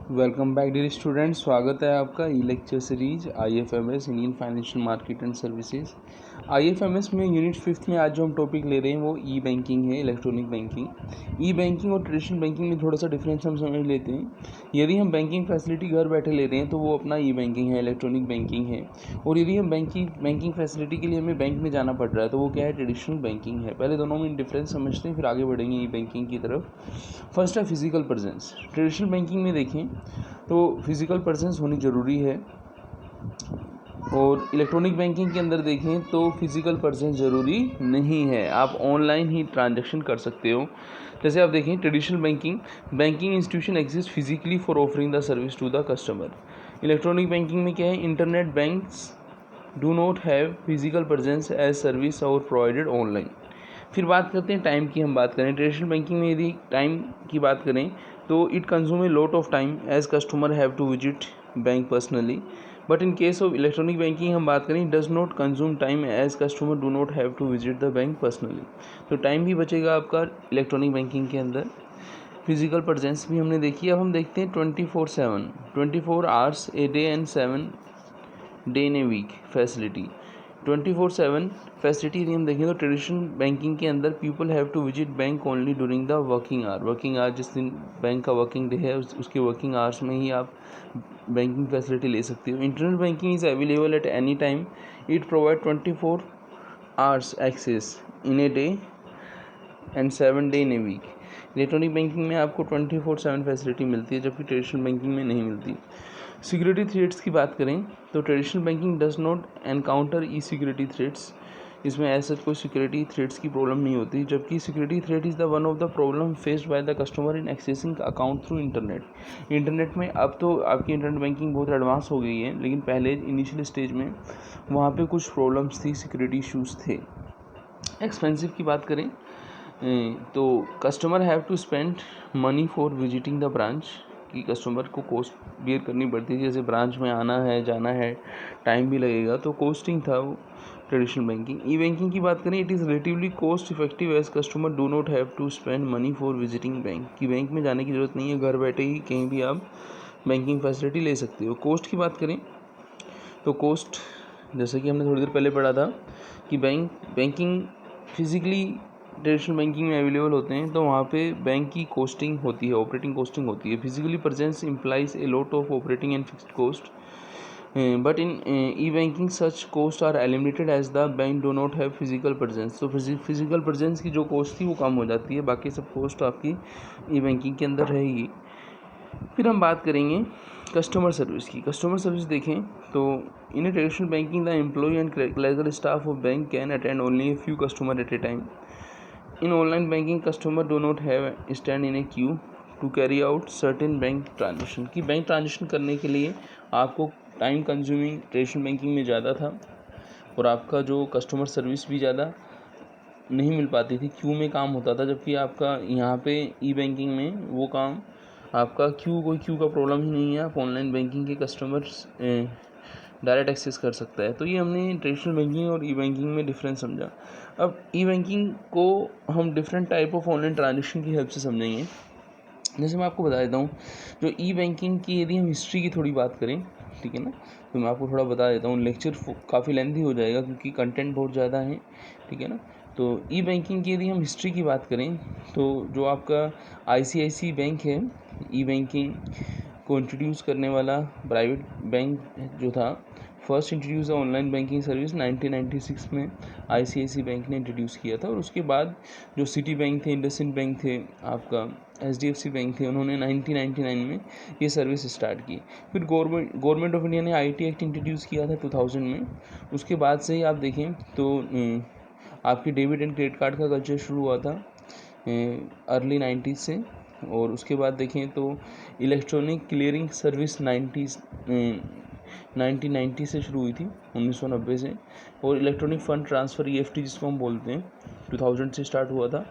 Welcome back dear student. स्वागत है आपका e lecture series IFMS Indian financial market and services. IFMS में unit 5 में आज जो हम टॉपिक ले रहे हैं वो ई बैंकिंग है, इलेक्ट्रॉनिक बैंकिंग। ई बैंकिंग और ट्रेडिशनल बैंकिंग में थोड़ा सा डिफरेंस हम समझ लेते हैं। यदि हम बैंकिंग फैसिलिटी घर बैठे ले रहे हैं तो वो अपना ई बैंकिंग है, इलेक्ट्रॉनिक बैंकिंग है। और यदि हम बैंकिंग फैसिलिटी के लिए हमें बैंक में जाना पड़ रहा है तो वो क्या है, ट्रेडिशनल बैंकिंग है। पहले दोनों में डिफरेंस समझते हैं, फिर आगे बढ़ेंगे ई बैंकिंग की तरफ। फर्स्ट है फिजिकल प्रेजेंस। ट्रेडिशनल बैंकिंग में देखें तो फिजिकल प्रेजेंस होनी ज़रूरी है, और इलेक्ट्रॉनिक बैंकिंग के अंदर देखें तो फिजिकल प्रेजेंस ज़रूरी नहीं है, आप ऑनलाइन ही ट्रांजैक्शन कर सकते हो। जैसे आप देखें traditional banking institution exist physically for offering the service to the customer. Electronic banking में क्या है, internet banks do not have physical presence as service are provided online. फिर बात करते हैं टाइम की। हम बात करें ट्रेडिशनल बैंकिंग में, यदि टाइम की बात करें तो it consume a lot of time as customer have to visit bank personally. But in case of electronic banking हम बात करें, does not consume time as customer do not have to visit the bank personally. तो time भी बचेगा आपका electronic banking के अंदर। Physical presence भी हमने देखी। अब हम देखते हैं 24 hours a day and 7 day in a week facility. 24/7 facility यदि हम देखें तो ट्रेडिशनल बैंकिंग के अंदर people have to visit bank only during the working hour. जिस दिन बैंक का वर्किंग डे है उसके वर्किंग आवर्स में ही आप बैंकिंग फैसिलिटी ले सकते हो। Internet banking is available at any time. It provide 24 hours access in a day and 7 day in a week. Electronic banking में आपको 24/7 फैसिलिटी मिलती है, जबकि ट्रेडिशनल बैंकिंग में नहीं मिलती। सिक्योरिटी थ्रेट्स की बात करें तो traditional banking does not encounter E security threats. इसमें ऐसा कोई सिक्योरिटी थ्रेट्स की प्रॉब्लम नहीं होती, जबकि security threat is the one of the problem faced by the customer in accessing account through internet में। अब तो आपकी इंटरनेट बैंकिंग बहुत एडवांस हो गई है, लेकिन पहले इनिशियल स्टेज में वहाँ पे कुछ प्रॉब्लम्स थी, सिक्योरिटी इशूज़ थे। एक्सपेंसिव की बात करें तो customer have to spend money for visiting the branch, कि कस्टमर को कॉस्ट बियर करनी पड़ती है। जैसे ब्रांच में आना है, जाना है, टाइम भी लगेगा, तो कॉस्टिंग था वो ट्रेडिशनल बैंकिंग। ई बैंकिंग की बात करें, it is relatively cost effective as customer do not have to spend money for visiting bank, कि बैंक में जाने की ज़रूरत नहीं है, घर बैठे ही कहीं भी आप बैंकिंग फैसिलिटी ले सकते हो। कॉस्ट की बात करें तो कॉस्ट जैसे कि हमने थोड़ी देर पहले पढ़ा था कि बैंकिंग फिजिकली ट्रेडिशनल बैंकिंग में अवेलेबल होते हैं, तो वहाँ पे बैंक की कॉस्टिंग होती है, ऑपरेटिंग कॉस्टिंग होती है। Physically presence implies a lot of operating and fixed cost, but in E banking such cost are eliminated as the bank do not have physical presence. तो फिजिकल प्रेजेंस की जो cost थी वो कम हो जाती है, बाकी सब कॉस्ट आपकी ई बैंकिंग के अंदर रहेगी। फिर हम बात करेंगे कस्टमर सर्विस की। कस्टमर सर्विस देखें तो in a traditional banking the employee and clerical staff of bank can attend only a few customer at a time. In online banking, customer do not have stand in a queue to carry out certain bank transaction। कि bank transaction करने के लिए आपको time consuming traditional banking में ज़्यादा था, और आपका जो कस्टमर सर्विस भी ज़्यादा नहीं मिल पाती थी, क्यू में काम होता था। जबकि आपका यहाँ पे ई बैंकिंग में वो काम आपका कोई क्यू का प्रॉब्लम ही नहीं है, आप ऑनलाइन बैंकिंग के कस्टमर्स डायरेक्ट एक्सेस कर सकता है। तो ये हमने ट्रेडिशनल बैंकिंग और ई बैंकिंग में डिफरेंस समझा। अब ई बैंकिंग को हम different type of online transaction की हेल्प से समझेंगे। जैसे मैं आपको बता देता हूँ, जो ई बैंकिंग की यदि हम हिस्ट्री की थोड़ी बात करें, ठीक है ना, तो मैं आपको थोड़ा बता देता हूँ। लेक्चर काफ़ी लेंथी हो जाएगा क्योंकि कंटेंट बहुत ज़्यादा है, ठीक है ना। तो ई बैंकिंग की यदि हम हिस्ट्री की बात करें तो जो आपका ICICI बैंक है, ई बैंकिंग को इंट्रोड्यूस करने वाला प्राइवेट बैंक जो था, first introduce online banking service 1996 में ICICI बैंक ने इंट्रोड्यूस किया था। और उसके बाद जो सिटी बैंक थे, इंडसइंड बैंक थे, आपका HDFC बैंक थे, उन्होंने 1999 में ये सर्विस स्टार्ट की। फिर गवर्नमेंट ऑफ इंडिया ने IT एक्ट इंट्रोड्यूस किया था 2000 में। उसके बाद से ही आप देखें तो आपकी डेबिट एंड क्रेडिट कार्ड का कल्चर शुरू हुआ था अर्ली 90s से। और उसके बाद देखें तो इलेक्ट्रॉनिक क्लियरिंग सर्विस 1990 से शुरू हुई थी, 1990 से। और इलेक्ट्रॉनिक फ़ंड ट्रांसफ़र EFT जिसको हम बोलते हैं 2000 से स्टार्ट हुआ था।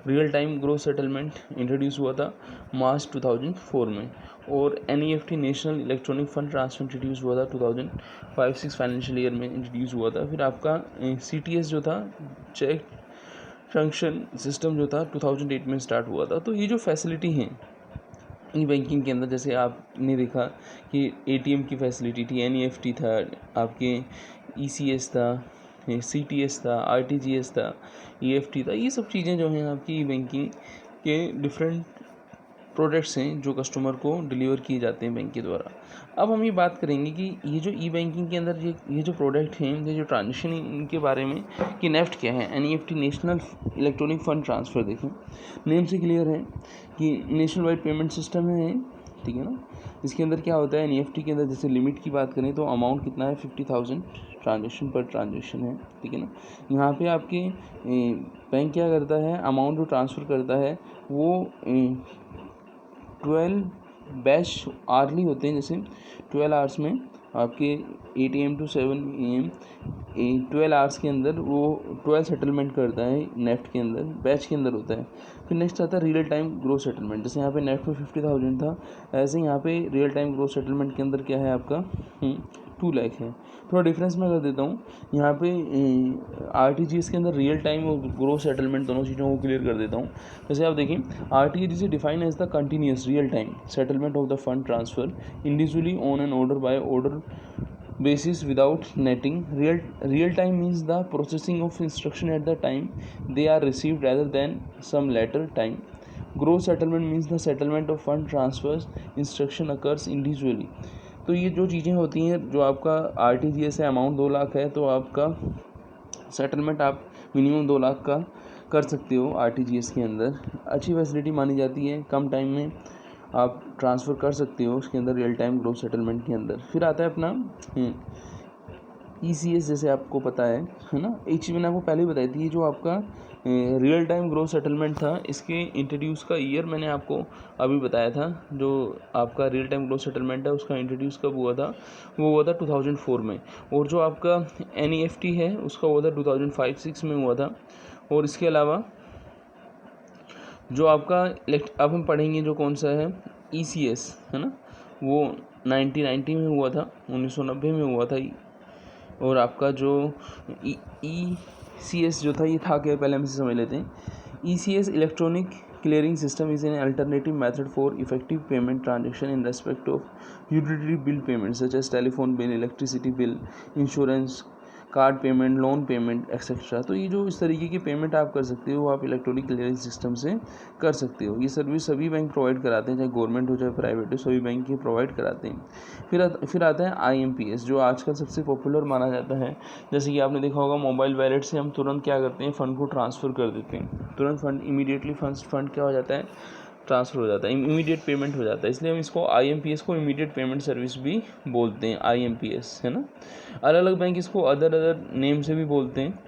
Real time gross settlement introduce हुआ था मार्च 2004 में। और NEFT national electronic fund transfer introduce हुआ था 2005-06 फाइनेंशियल ईयर में इंट्रोड्यूस हुआ था। फिर आपका CTS जो था, चेक ट्रांजेक्शन सिस्टम जो था, 2008 में स्टार्ट हुआ था। तो ये जो फैसिलिटी हैं ई बैंकिंग के अंदर जैसे आपने देखा कि एटीएम की फैसिलिटी थी, एनईएफटी था, आपके ईसीएस था, सीटीएस था, आरटीजीएस था, ईएफटी था। ये सब चीज़ें जो हैं आपकी ई बैंकिंग के डिफरेंट प्रोडक्ट्स हैं जो कस्टमर को डिलीवर किए जाते हैं बैंक के द्वारा। अब हम ये बात करेंगे कि ये जो ई बैंकिंग के अंदर ये जो प्रोडक्ट हैं, ये जो ट्रांजेक्शन इनके बारे में कि नेफ्ट क्या है, NEFT national electronic fund transfer. देखें नेम से क्लियर है कि नेशनल वाइड पेमेंट सिस्टम है, ठीक है ना। इसके अंदर क्या होता है, एनईएफटी के अंदर जैसे लिमिट की बात करें तो अमाउंट कितना है, 50,000 ट्रांजेक्शन पर ट्रांजेक्शन है, ठीक है ना। यहाँ पे आपके बैंक क्या करता है, अमाउंट जो ट्रांसफ़र करता है वो 12 बैच आर्ली होते हैं। जैसे 12 आवर्स में आपके 8 AM to 7 AM 12 आवर्स के अंदर वो 12 सेटलमेंट करता है नेफ्ट के अंदर, बैच के अंदर होता है। फिर नेक्स्ट आता है रियल टाइम ग्रोस सेटलमेंट। जैसे यहाँ पे नेफ्ट में 50,000 था, ऐसे यहाँ पे रियल टाइम ग्रोस सेटलमेंट के अंदर क्या है आपका 2 लाख है। थोड़ा डिफरेंस मैं कर देता हूँ यहाँ पे आरटीजीएस के अंदर रियल टाइम और ग्रोस सेटलमेंट दोनों चीज़ों को क्लियर कर देता हूँ। जैसे आप देखें RTGS is defined as the continuous real time settlement of the fund transfer individually on an order by order basis without netting. Real time means the processing of instruction at the time they are received rather than some later time. Gross settlement means the settlement of fund transfers instruction occurs individually. तो ये जो चीज़ें होती हैं, जो आपका RTGS है, amount 2 lakh है तो आपका सेटलमेंट आप मिनिमम 2 लाख का कर सकते हो आरटीजीएस के अंदर। अच्छी फैसिलिटी मानी जाती है, कम टाइम में आप ट्रांसफ़र कर सकते हो उसके अंदर रियल टाइम ग्रोस सेटलमेंट के अंदर। फिर आता है अपना ईसीएस, जैसे आपको पता है ना। एक चीज़ मैंने आपको पहले ही बताई थी, ये जो आपका रियल टाइम ग्रोस सेटलमेंट था इसके इंट्रोड्यूस का ईयर मैंने आपको अभी बताया था। जो आपका रियल टाइम ग्रोस सेटलमेंट है उसका इंट्रोड्यूस कब हुआ था, वो हुआ था 2004 में। और जो आपका एनईएफटी है उसका हुआ था 2005-6 में हुआ था। और इसके अलावा जो आपका अब हम पढ़ेंगे जो कौन सा है ईसीएस है ना, वो 1990 में हुआ था, 1990 में हुआ था। और आपका जो ईसीएस जो था ये था क्या, पहले हम इसे समझ लेते हैं। ECS electronic clearing system is an alternative method for effective payment transaction in respect of utility bill payment such as telephone bill, electricity bill, insurance, card payment, loan payment etcetera. तो ये जो इस तरीके की पेमेंट आप कर सकते हो आप इलेक्ट्रॉनिक क्लियरिंग सिस्टम से कर सकते हो। ये सर्विस सभी बैंक प्रोवाइड कराते हैं, चाहे गवर्नमेंट हो चाहे प्राइवेट हो, सभी बैंक ये प्रोवाइड कराते हैं। फिर आता है आईएमपीएस, जो आजकल सबसे पॉपुलर माना जाता है। जैसे कि आपने देखा होगा मोबाइल वॉलेट से हम तुरंत क्या करते हैं, फ़ंड को ट्रांसफ़र कर देते हैं, तुरंत फंड इमीडिएटली फंड क्या हो जाता है, ट्रांसफ़र हो जाता है, इमीडिएट पेमेंट हो जाता है। इसलिए हम इसको आईएमपीएस को इमीडिएट पेमेंट सर्विस भी बोलते हैं, आईएमपीएस है ना। अलग अलग बैंक इसको अदर नेम से भी बोलते हैं,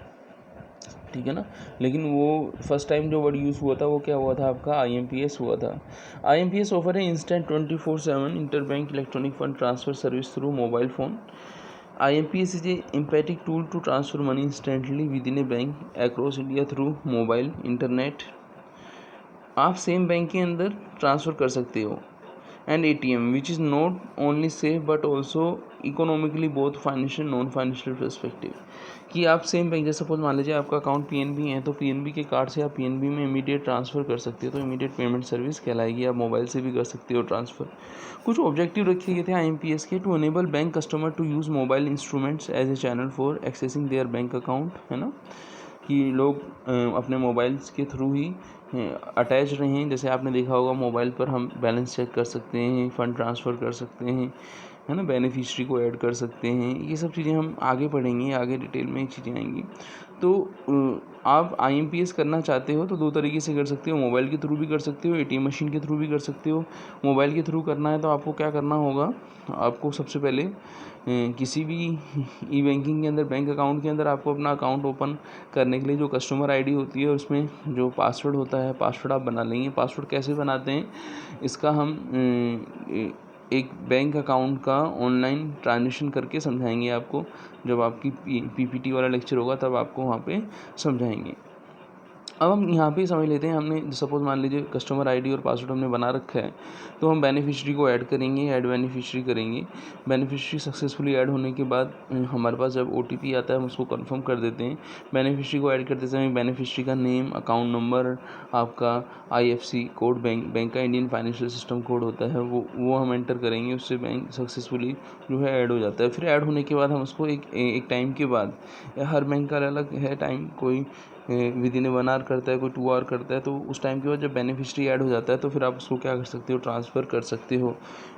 ठीक है ना। लेकिन वो फर्स्ट टाइम जो वर्ड यूज़ हुआ था वो क्या हुआ था, आपका आईएमपीएस हुआ था। आईएमपीएस ऑफर है instant 24/7 interbank electronic fund transfer service through mobile phone. IMPS is a emphatic tool to transfer money instantly within a bank across India through mobile internet. आप सेम बैंक के अंदर transfer कर सकते हो। And ATM which is not only safe but also economically both financial non financial perspective. कि आप same bank, जैसे suppose मान लीजिए आपका अकाउंट PNB है तो PNB के कार्ड से आप PNB में इमीडिएट ट्रांसफ़र कर सकते हो, तो इमीडिएट पेमेंट सर्विस कहलाएगी। आप मोबाइल से भी कर सकते हो ट्रांसफ़र। कुछ ऑब्जेक्टिव रखे गए थे IMPS के, to enable bank customer to use mobile instruments as a channel for accessing their bank account, है ना। कि लोग अपने मोबाइल्स के थ्रू ही अटैच रहें। जैसे आपने देखा होगा मोबाइल पर हम बैलेंस चेक कर सकते हैं, फ़ंड ट्रांसफ़र कर सकते हैं, है ना, बेनिफिशियरी को ऐड कर सकते हैं। ये सब चीज़ें हम आगे पढ़ेंगे, आगे डिटेल में चीज़ें आएंगी। तो आप IMPS करना चाहते हो तो 2 तरीके से कर सकते हो, मोबाइल के थ्रू भी कर सकते हो, ATM मशीन के थ्रू भी कर सकते हो। मोबाइल के थ्रू करना है तो आपको क्या करना होगा, आपको सबसे पहले किसी भी ई बैंकिंग के अंदर, बैंक अकाउंट के अंदर आपको अपना अकाउंट ओपन करने के लिए जो कस्टमर आईडी होती है उसमें जो पासवर्ड होता है, पासवर्ड आप बना लेंगे। पासवर्ड कैसे बनाते हैं इसका हम एक बैंक अकाउंट का ऑनलाइन ट्रांजेक्शन करके समझाएंगे आपको। जब आपकी PPT वाला लेक्चर होगा तब आपको वहाँ पे समझाएंगे। अब हम यहाँ पे समझ लेते हैं, हमने सपोज मान लीजिए कस्टमर आईडी और पासवर्ड हमने बना रखा है, तो हम बेनिफिशियरी को ऐड करेंगे, ऐड बेनिफिशियरी करेंगे। बेनिफिशियरी सक्सेसफुली ऐड होने के बाद हमारे पास जब OTP आता है हम उसको कंफर्म कर देते हैं। बेनिफिशियरी को ऐड करते समय बेनिफिशियरी का नेम, अकाउंट नंबर, आपका IFC कोड, बैंक का इंडियन फाइनेंशियल सिस्टम कोड होता है, वो हम एंटर करेंगे, उससे बैंक सक्सेसफुली जो है ऐड हो जाता है। फिर ऐड होने के बाद हम उसको एक टाइम के बाद, हर बैंक का अलग है टाइम, कोई विदिन 1 आवर करता है, कोई 2 आवर करता है, तो उस टाइम के बाद जब बेनिफिशियरी ऐड हो जाता है तो फिर आप उसको क्या कर सकते हो, ट्रांसफ़र कर सकते हो।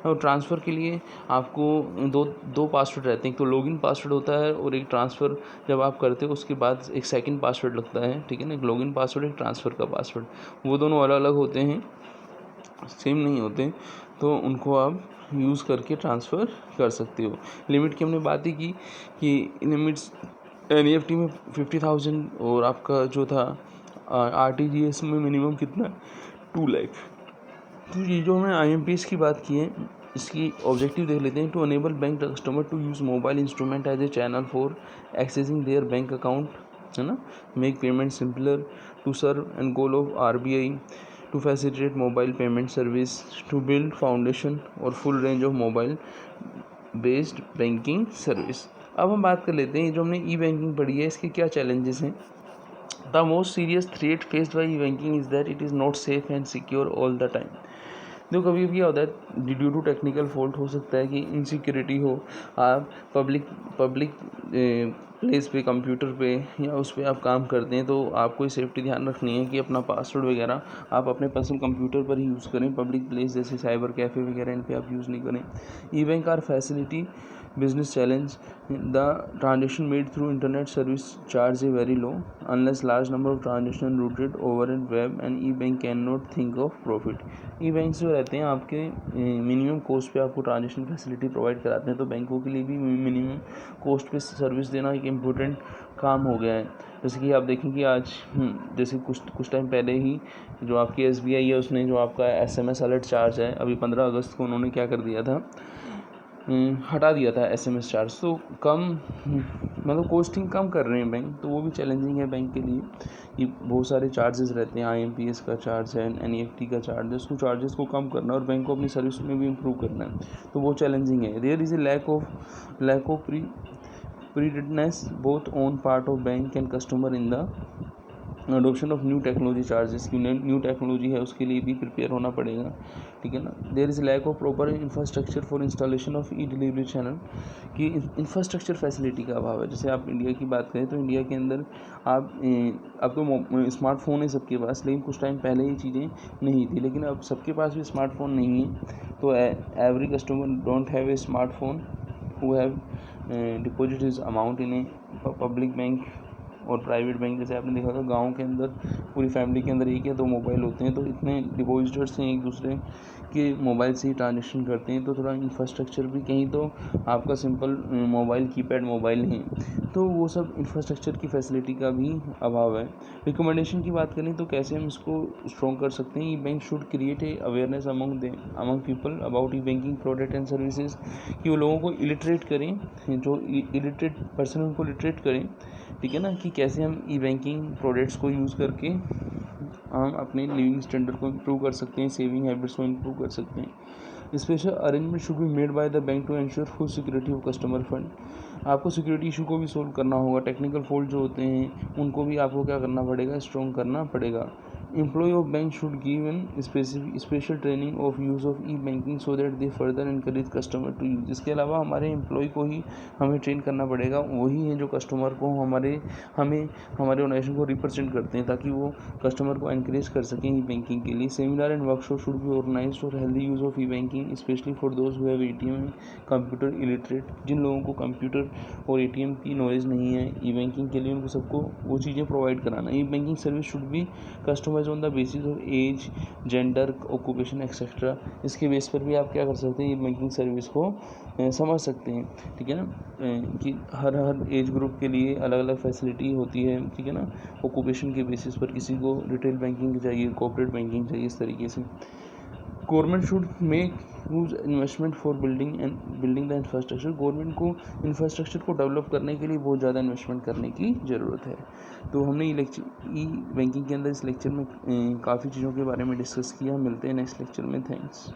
और ट्रांसफ़र के लिए आपको दो पासवर्ड रहते हैं, एक तो लॉगिन पासवर्ड होता है और एक ट्रांसफ़र जब आप करते हो उसके बाद एक सेकंड पासवर्ड लगता है, ठीक है ना। एक लॉगिन पासवर्ड, एक ट्रांसफ़र का पासवर्ड, वो दोनों अलग अलग होते हैं, सेम नहीं होते, तो उनको आप यूज़ करके ट्रांसफ़र कर सकते हो। लिमिट की हमने बात ही की कि लिमिट्स NEFT में 50,000 और आपका जो था RTGS में मिनिमम कितना, 2 लाख। तो ये जो हमें IMPS की बात की है, इसकी ऑब्जेक्टिव देख लेते हैं। To enable bank customer to use mobile instrument as a channel for accessing their bank account, है ना, make payment simpler, to serve end goal of RBI, to facilitate mobile payment service, to build foundation और full range of mobile based banking service. अब हम बात कर लेते हैं जो हमने ई-बैंकिंग पढ़ी है, इसके क्या चैलेंजेस हैं। The most serious threat faced by e-banking is that it is not safe and secure all the time. देखो कभी भी क्या होता है, ड्यू टू टेक्निकल फॉल्ट हो सकता है कि इनसिक्योरिटी हो, आप पब्लिक प्लेस पे, कंप्यूटर पे या उस पर आप काम करते हैं, तो आपको सेफ्टी ध्यान रखनी है कि अपना पासवर्ड वगैरह आप अपने पर्सनल कंप्यूटर पर ही यूज़ करें। पब्लिक प्लेस जैसे साइबर कैफ़े वगैरह इन पे आप यूज़ नहीं करें। E bank are facility business challenge. The transaction made through internet service charge a very low unless large number of transaction routed over a web and e-bank cannot think of profit. ई-बैंक जो रहते हैं आपके minimum cost पे आपको transaction facility provide कराते हैं, तो बैंकों के लिए भी मिनिमम कॉस्ट पे सर्विस देना एक इम्पोर्टेंट काम हो गया है। जैसे कि आप देखें कि आज जैसे कुछ टाइम पहले ही जो आपकी SBI है उसने जो आपका SMS अलर्ट चार्ज है, अभी 15 अगस्त को उन्होंने क्या कर दिया था, हटा दिया था SMS चार्ज। तो कम मतलब कॉस्टिंग कम कर रहे हैं बैंक, तो वो भी चैलेंजिंग है बैंक के लिए कि बहुत सारे चार्जेस रहते हैं, IMPS का चार्ज है, NEFT का चार्ज है, उसको चार्जेस को कम करना और बैंक को अपनी सर्विस में भी इम्प्रूव करना है, तो वो चैलेंजिंग है। There is a lack of preparedness both on part of bank and customer in the adoption of new technology charges की न्यू टेक्नोलॉजी है उसके लिए भी प्रिपेयर होना पड़ेगा, ठीक है ना। There is lack of proper infrastructure for installation of e delivery channel, की इंफ्रास्ट्रक्चर फैसिलिटी का अभाव है। जैसे आप इंडिया की बात करें तो इंडिया के अंदर अब तो स्मार्टफोन है सबके पास, लेकिन कुछ टाइम पहले ये चीज़ें नहीं थी, लेकिन अब सबके पास भी स्मार्टफोन नहीं है। तो every customer don't have a smartphone who have deposit his amount in a public bank और प्राइवेट बैंक। जैसे आपने देखा था गांव के अंदर पूरी फैमिली के अंदर 1 या 2 मोबाइल होते हैं, तो इतने डिपॉजिटर्स हैं एक दूसरे के मोबाइल से ही ट्रांजेक्शन करते हैं, तो थोड़ा इंफ्रास्ट्रक्चर भी, कहीं तो आपका सिंपल मोबाइल कीपैड मोबाइल है, तो वो सब इंफ्रास्ट्रक्चर की फैसिलिटी का भी अभाव है। रिकमेंडेशन की बात करें तो कैसे हम इसको स्ट्रॉन्ग कर सकते हैं, e bank should create a awareness among people about e banking product and services, कि वो लोगों को इलिटरेट करें, जो इलिटरेट पर्सन उनको लिटरेट करें, ठीक है ना, कि कैसे हम ई बैंकिंग प्रोडक्ट्स को यूज़ करके हम अपने लिविंग स्टैंडर्ड को इम्प्रूव कर सकते हैं, सेविंग हैबिट्स को इम्प्रूव कर सकते हैं। Special arrangement should be made by the bank to ensure full security of customer fund. आपको सिक्योरिटी इशू को भी सोल्व करना होगा, टेक्निकल फॉल्ट जो होते हैं उनको भी आपको क्या करना पड़ेगा, स्ट्रॉन्ग करना पड़ेगा। Employ of bank should give an special training of use of e banking so that they further encourage customer to use. इसके अलावा हमारे एम्प्लॉय को ही हमें ट्रेन करना पड़ेगा, वही है जो कस्टमर को हमारे ऑर्गेनाइजेशन को रिप्रेजेंट करते हैं, ताकि वो कस्टमर को एनकरेज कर सकें ई बैंकिंग के लिए। Seminar and workshop should be organise for healthy use of e banking specially for those who have ATM and computer illiterate. जिन लोगों को कंप्यूटर और ATM की नॉलेज नहीं है, ई बैंकिंग के लिए उनको सबको वो चीज़ें प्रोवाइड कराना। E banking service should be customise on the basis of age, gender, occupation etcetera. इसके बेस पर भी आप क्या कर सकते हैं, ई बैंकिंग सर्विस को समझ सकते हैं, ठीक है ना, कि हर एज ग्रुप के लिए अलग अलग फैसिलिटी होती है, ठीक है ना। ऑक्यूपेशन के बेसिस पर किसी को रिटेल बैंकिंग चाहिए, कॉर्पोरेट बैंकिंग चाहिए, इस तरीके से। Government should make use investment for building the infrastructure. Government को इंफ्रास्ट्रक्चर को डेवलप करने के लिए बहुत ज़्यादा इन्वेस्टमेंट करने की ज़रूरत है। तो हमने ई बैंकिंग के अंदर इस लेक्चर में काफ़ी चीज़ों के बारे में डिस्कस किया। मिलते हैं नेक्स्ट लेक्चर में। थैंक्स।